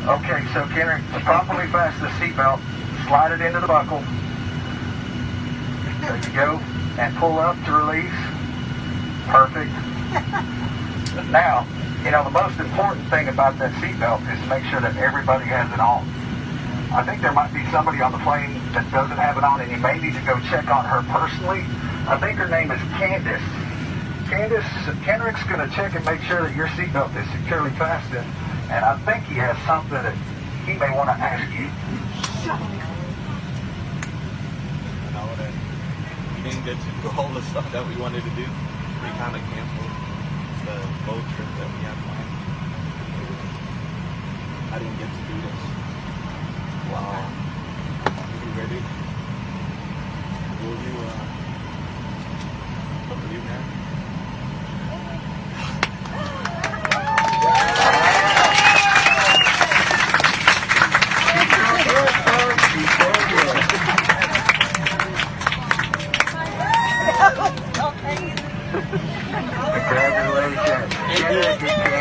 Okay, so Kendrick, properly fasten the seatbelt, slide it into the buckle. There you go, and pull up to release. Perfect. Now, the most important thing about that seatbelt is to make sure that everybody has it on. I think there might be somebody on the plane that doesn't have it on, and you may need to go check on her personally. I think her name is Candace. Candace, Kendrick's going to check and make sure that your seatbelt is securely fastened, and I think he has something that he may want to ask you. We didn't get to do all the stuff that we wanted to do. We kind of canceled the boat trip that we had planned. I didn't get to do this. Wow. You ready? Will you, man? Congratulations.